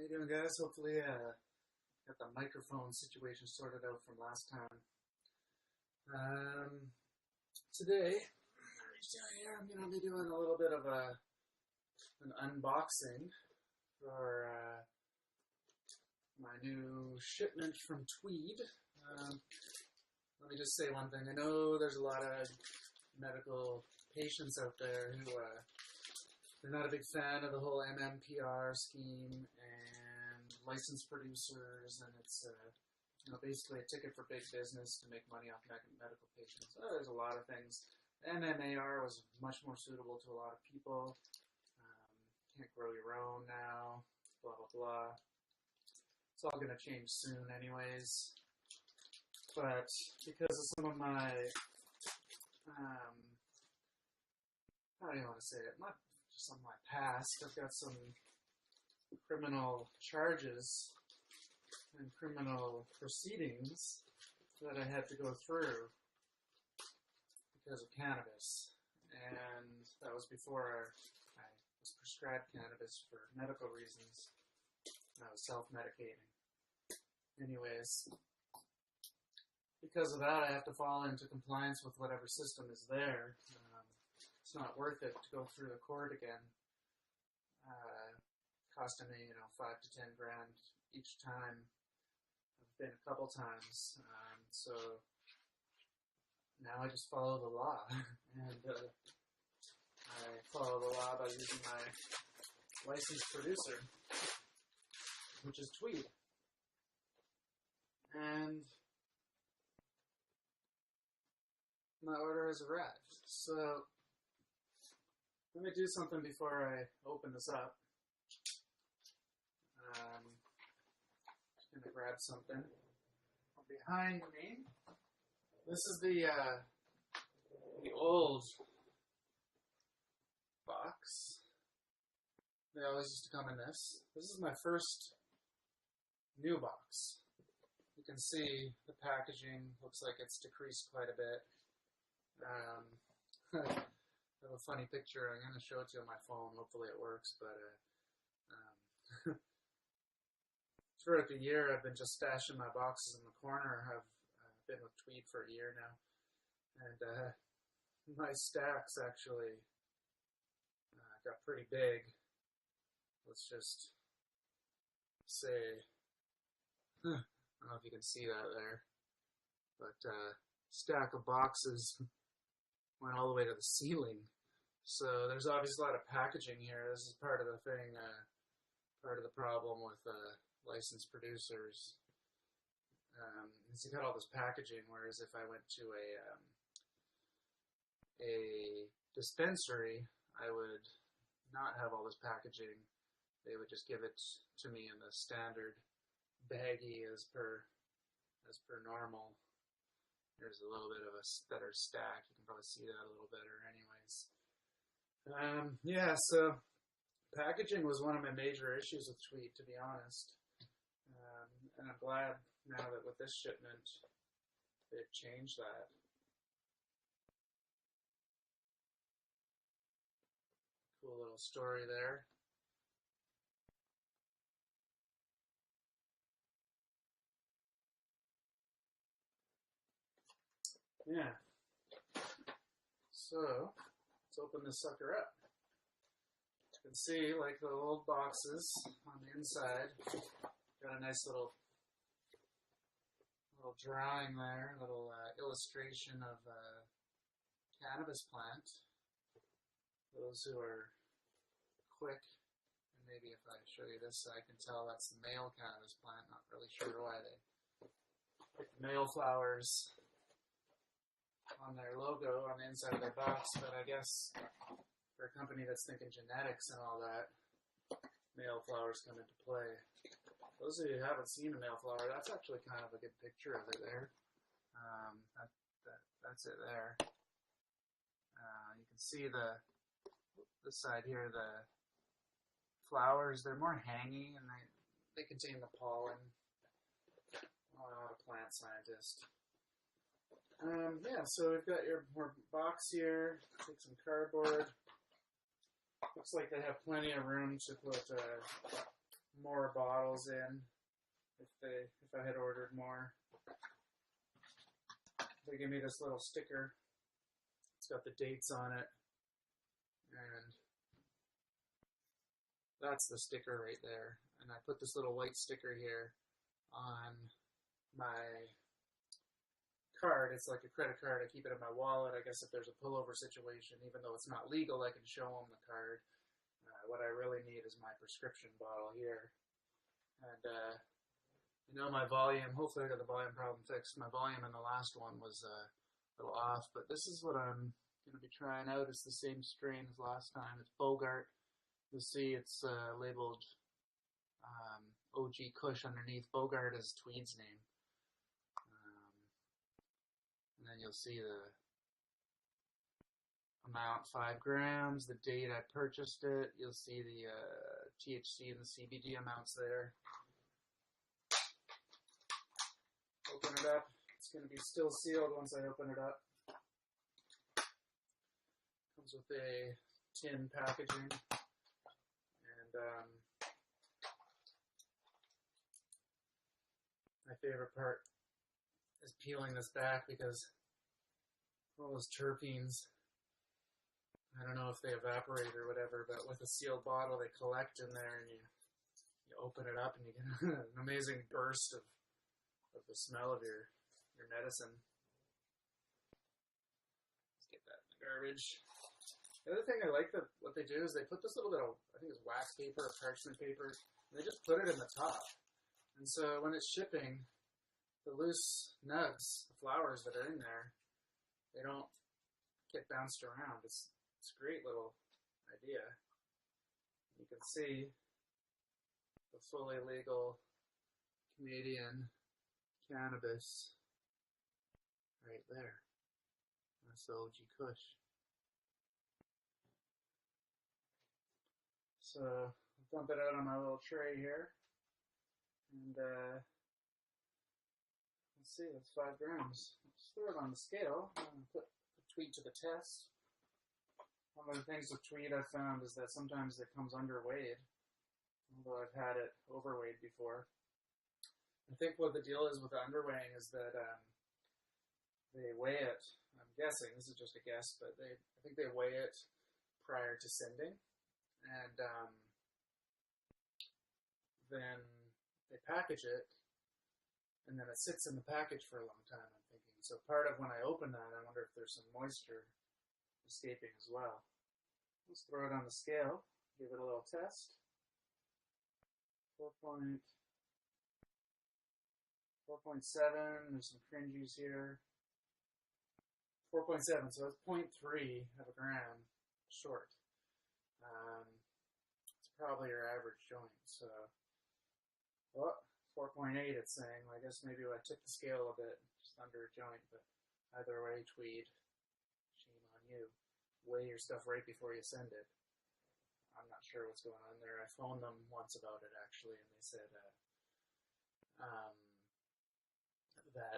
you doing, guys? Hopefully, got the microphone situation sorted out from last time. Today, I'm going to be doing a little bit of an unboxing for my new shipment from Tweed. Let me just say one thing. I know there's a lot of medical patients out there who they're not a big fan of the whole MMPR scheme and licensed producers, and it's basically a ticket for big business to make money off medical patients. There's a lot of things. MMAR was much more suitable to a lot of people. Can't grow your own now, blah, blah, blah. It's all going to change soon anyways. But because of some of my, how do you want to say it? Not just some of my past. I've got some criminal charges and criminal proceedings that I had to go through because of cannabis. And that was before I was prescribed cannabis for medical reasons. I was self-medicating. Anyways, because of that, I have to fall into compliance with whatever system is there. It's not worth it to go through the court again. Costing me, 5 to 10 grand each time. I've been a couple times. So now I just follow the law. And I follow the law by using my licensed producer, which is Tweed. And my order has arrived. So let me do something before I open this up. Just going to grab something behind me. This is the old box. They always used to come in this. This is my first new box. You can see the packaging looks like it's decreased quite a bit. I have a funny picture. I'm going to show it to you on my phone. Hopefully it works. But throughout the year, I've been just stashing my boxes in the corner. I've been with Tweed for a year now. And my stacks actually got pretty big. Let's just say, I don't know if you can see that there, but stack of boxes went all the way to the ceiling. So there's obviously a lot of packaging here. This is part of the thing, part of the problem with licensed producers. Is you got all this packaging, whereas if I went to a dispensary, I would not have all this packaging. They would just give it to me in the standard baggie as per normal. There's a little bit of a better stack. You can probably see that a little better anyways. Yeah, so packaging was one of my major issues with Tweed, to be honest. And I'm glad now that with this shipment, they've changed that. Cool little story there. Yeah. So, let's open this sucker up. You can see, like the old boxes on the inside, got a nice little drawing there, a little illustration of a cannabis plant. Those who are quick, and maybe if I show you this, I can tell that's the male cannabis plant. Not really sure why they put male flowers on their logo on the inside of their box, but I guess for a company that's thinking genetics and all that, male flowers come into play. Those of you who haven't seen a male flower, that's actually kind of a good picture of it there. That's it there. You can see this side here, the flowers, they're more hangy and they contain the pollen. I'm not a plant scientist. Yeah, so we've got your box here. Take some cardboard. Looks like they have plenty of room to put more bottles in if I had ordered more. They give me this little sticker. It's got the dates on it, and that's the sticker right there. And I put this little white sticker here on my card. It's like a credit card. I keep it in my wallet. I guess if there's a pullover situation, even though it's not legal, I can show them the card. What I really need is my prescription bottle here. And, my volume, hopefully I got the volume problem fixed. My volume in the last one was a little off, but this is what I'm going to be trying out. It's the same strain as last time. It's Bogart. You'll see it's labeled OG Kush underneath. Bogart is Tweed's name. And then you'll see the amount, 5 grams, the date I purchased it. You'll see the THC and the CBD amounts there. Open it up. It's going to be still sealed once I open it up. Comes with a tin packaging. And my favorite part is peeling this back because all those terpenes, I don't know if they evaporate or whatever, but with a sealed bottle they collect in there, and you open it up and you get an amazing burst of the smell of your medicine. Let's get that in the garbage. The other thing I like what they do is they put this little bit of, I think it's wax paper or parchment paper, and they just put it in the top. And so when it's shipping, the loose nugs, the flowers that are in there, they don't get bounced around. It's a great little idea. You can see the fully legal Canadian cannabis right there. That's the OG Kush. So I'll dump it out on my little tray here, and let's see, that's 5 grams. Just throw it on the scale and put Tweed to the test. One of the things with Tweed I've found is that sometimes it comes underweighed, although I've had it overweight before. I think what the deal is with the underweighing is that they weigh it, I'm guessing, this is just a guess, but I think they weigh it prior to sending, and then they package it, and then it sits in the package for a long time, I'm thinking. So part of when I open that, I wonder if there's some moisture escaping as well. Let's throw it on the scale, give it a little test. 4.7, there's some cringies here. 4.7, so it's 0.3 of a gram short. It's probably your average joint, so, well, 4.8 it's saying. I guess maybe I took the scale a bit, just under a joint, but either way, Tweed, shame on you. Weigh your stuff right before you send it. I'm not sure what's going on there. I phoned them once about it, actually, and they said that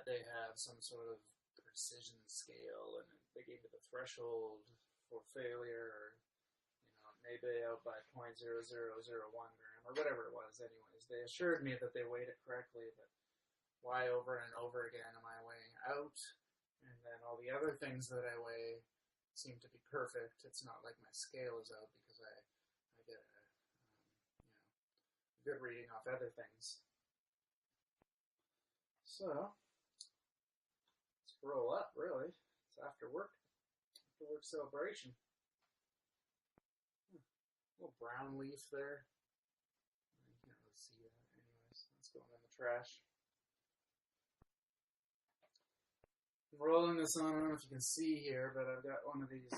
they have some sort of precision scale, and they gave me the threshold for failure, or, maybe out by 0.0001 gram, or whatever it was. Anyways, they assured me that they weighed it correctly, but why over and over again am I weighing out? And then all the other things that I weigh seem to be perfect. It's not like my scale is out because I get a good reading off other things. So, let's roll up, really. It's after work celebration. Little brown leaf there. You can't really see that. Anyways, that's going in the trash. I'm rolling this on. I don't know if you can see here, but I've got one of these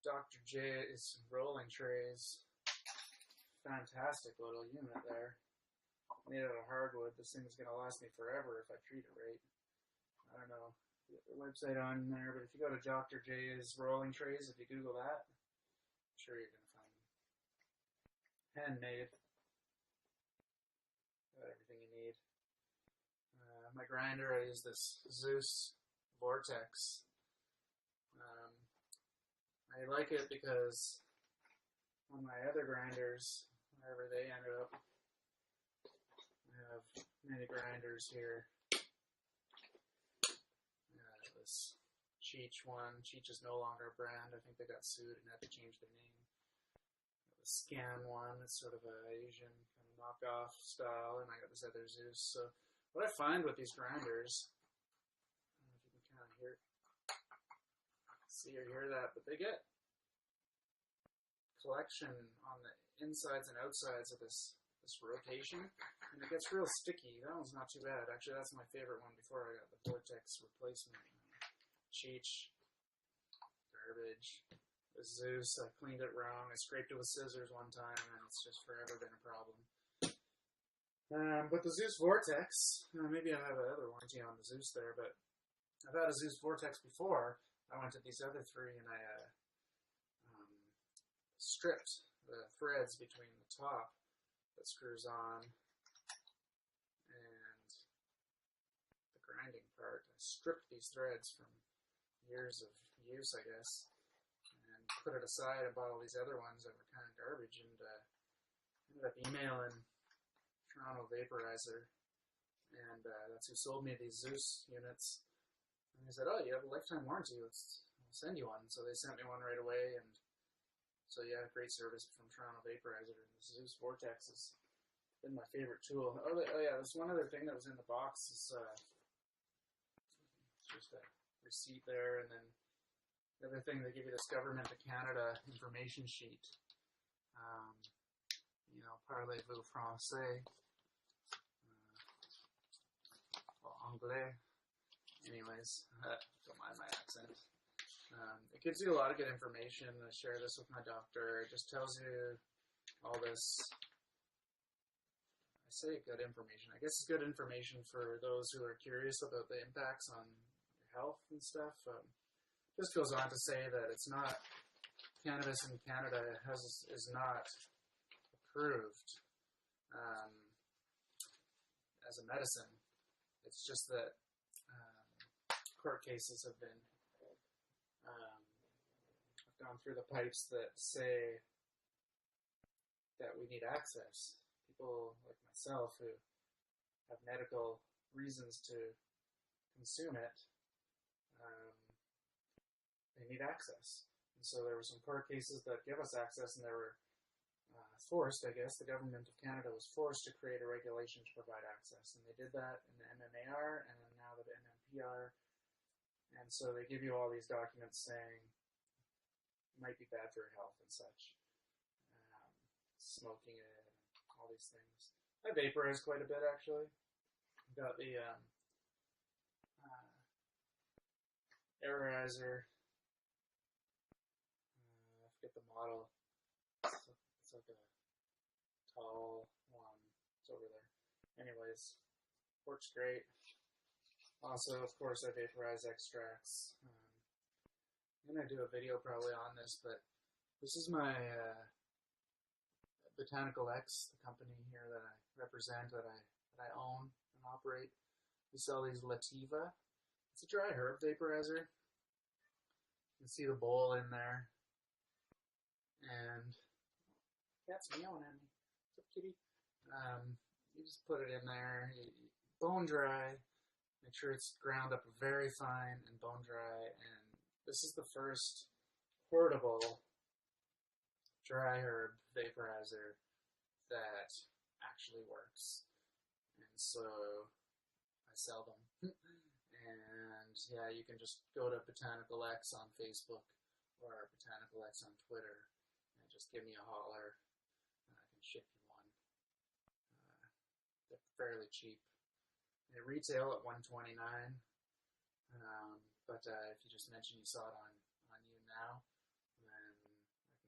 Dr. J's rolling trays. Fantastic little unit there. Made out of hardwood. This thing's going to last me forever if I treat it right. I don't know. Get the website on there, but if you go to Dr. J's rolling trays, if you Google that, I'm sure you're going to find them. Handmade. Got everything you need. My grinder, I use this Zeus Vortex. I like it because on my other grinders, I wherever they ended up. I have many grinders here. This Cheech one. Cheech is no longer a brand. I think they got sued and had to change their name. The Scan one. It's sort of an Asian kind of knockoff style. And I got this other Zeus. So what I find with these grinders, I don't know if you can kind of see or hear that, but they get collection on the insides and outsides of this rotation, and it gets real sticky. That one's not too bad. Actually, that's my favorite one before I got the Vortex replacement. Cheech, garbage. The Zeus, I cleaned it wrong. I scraped it with scissors one time, and it's just forever been a problem. But the Zeus Vortex, maybe I have another warranty on the Zeus there, but I've had a Zeus Vortex before. I went to these other three, and I stripped the threads between the top that screws on and the grinding part. I stripped these threads from years of use, I guess, and put it aside and bought all these other ones that were kind of garbage, and ended up emailing Toronto Vaporizer, and that's who sold me these Zeus units. And they said, "Oh, you have a lifetime warranty. I'll send you one." So they sent me one right away, and so yeah, great service from Toronto Vaporizer. The Zeus Vortex has been my favorite tool. Oh yeah, there's one other thing that was in the box. Is just a receipt there, and then the other thing, they give you this Government of Canada information sheet. Parlez-vous français? Anglais? Anyways, don't mind my accent. It gives you a lot of good information. I share this with my doctor. It just tells you all this. I say good information. I guess it's good information for those who are curious about the impacts on your health and stuff. Just goes on to say that it's not, cannabis in Canada is not approved as a medicine. It's just that court cases have been gone through the pipes that say that we need access. People like myself who have medical reasons to consume it, they need access. And so there were some court cases that give us access, and they were forced, I guess. The Government of Canada was forced to create a regulation to provide access, and they did that in the MMAR and then now the MMPR. And so they give you all these documents saying it might be bad for your health and such. Smoking it, all these things. I vaporize quite a bit, actually. I've got the Aerizer. I forget the model. It's like a tall one. It's over there. Anyways, works great. Also, of course, I vaporize extracts. I'm going to do a video probably on this, but this is my Botanical X, the company here that I represent, that I own and operate. We sell these Lativa. It's a dry herb vaporizer. You can see the bowl in there. And cat's meowing at me. What's up, kitty? You just put it in there, bone dry. Make sure it's ground up very fine and bone dry. And this is the first portable dry herb vaporizer that actually works. And so I sell them. And yeah, you can just go to Botanical X on Facebook or Botanical X on Twitter and just give me a holler, and I can ship you one. They're fairly cheap. They retail at $129, but if you just mention you saw it on You Now, then I can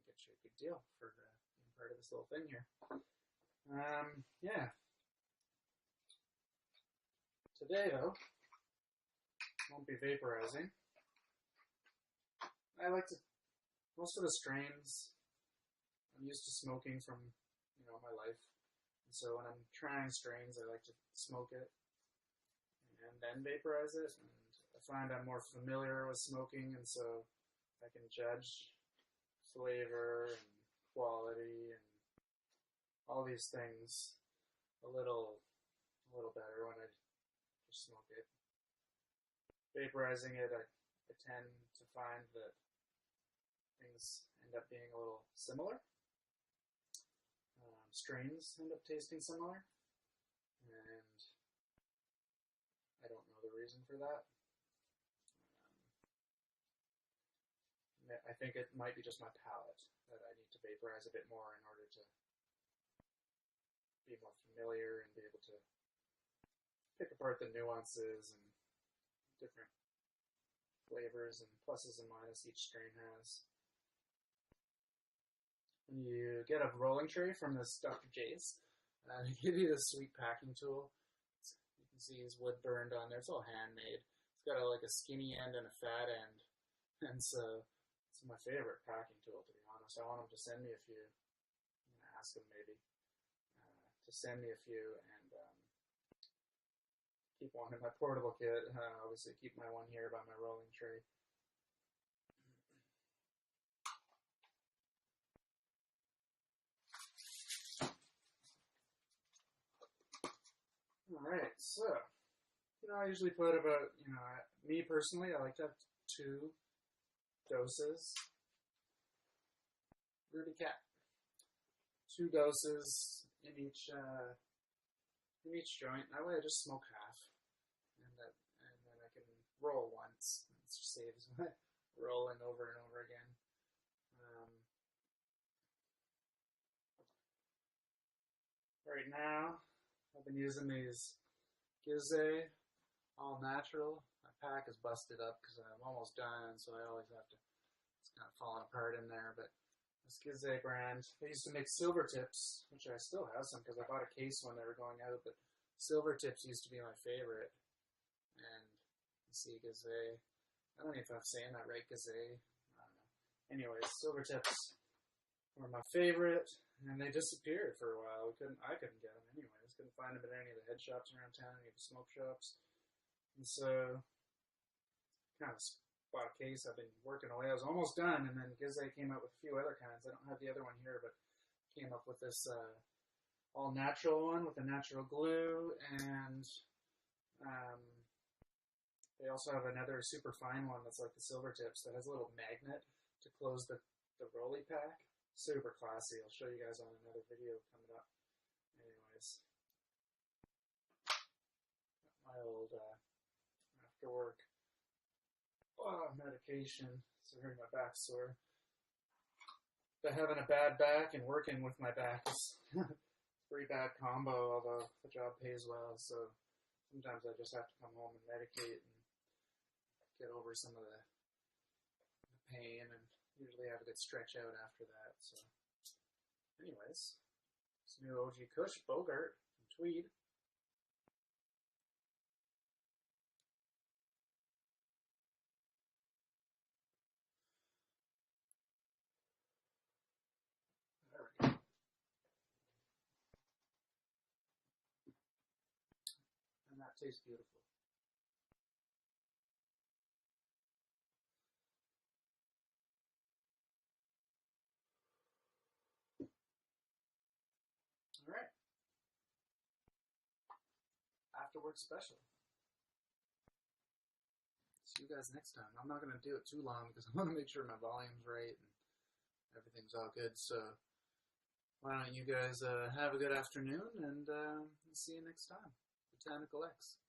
get you a good deal for being part of this little thing here. Yeah. Today, though, won't be vaporizing. I like to, most of the strains, I'm used to smoking from, my life. And so when I'm trying strains, I like to smoke it and then vaporize it. And I find I'm more familiar with smoking, and so I can judge flavor and quality and all all these things a little better when I just smoke it. Vaporizing it, I tend to find that things end up being a little similar. Strains end up tasting similar, and I don't know the reason for that. I think it might be just my palate that I need to vaporize a bit more in order to be more familiar and be able to pick apart the nuances and different flavors and pluses and minuses each strain has. When you get a rolling tray from this Dr. J's, they give you this sweet packing tool. You can see his wood burned on there. It's all handmade. It's got like a skinny end and a fat end. And so it's my favorite packing tool, to be honest. I want him to send me a few. I'm going to ask him maybe to send me a few and keep one in my portable kit. Obviously keep my one here by my rolling tray. Alright, so, I usually put about, me personally, I like to have 2 doses. Rudy Cat. 2 doses in each joint. That way I just smoke half. And then I can roll once. It just saves my rolling over and over again. Right now, I've been using these Gizeh all natural. My pack is busted up because I'm almost done, so I always have to, it's kind of falling apart in there, but this Gizeh brand, they used to make silver tips, which I still have some because I bought a case when they were going out, but silver tips used to be my favorite. And you see Gizeh, I don't know if I'm saying that right, Gizeh, I don't know. Anyways, silver tips were my favorite, and they disappeared for a while. I couldn't get them anyways. Couldn't find them at any of the head shops around town, any of the smoke shops. And so, kind of bought a case. I've been working away. I was almost done, and then Gizeh came out with a few other kinds. I don't have the other one here, but came up with this all natural one with a natural glue, and they also have another super fine one that's like the silver tips that has a little magnet to close the rolly pack. Super classy. I'll show you guys on another video coming up. Anyways, my old after work medication. Sorry, my back's sore. But having a bad back and working with my back is a pretty bad combo, although the job pays well. So sometimes I just have to come home and medicate and get over some of the pain, and usually have a good stretch out after that. So anyways, this new OG Kush Bogart from Tweed. There we go. And that tastes beautiful. Alright. Afterwork special. See you guys next time. I'm not going to do it too long because I want to make sure my volume's right and everything's all good. So why don't you guys have a good afternoon, and see you next time. Botanical X.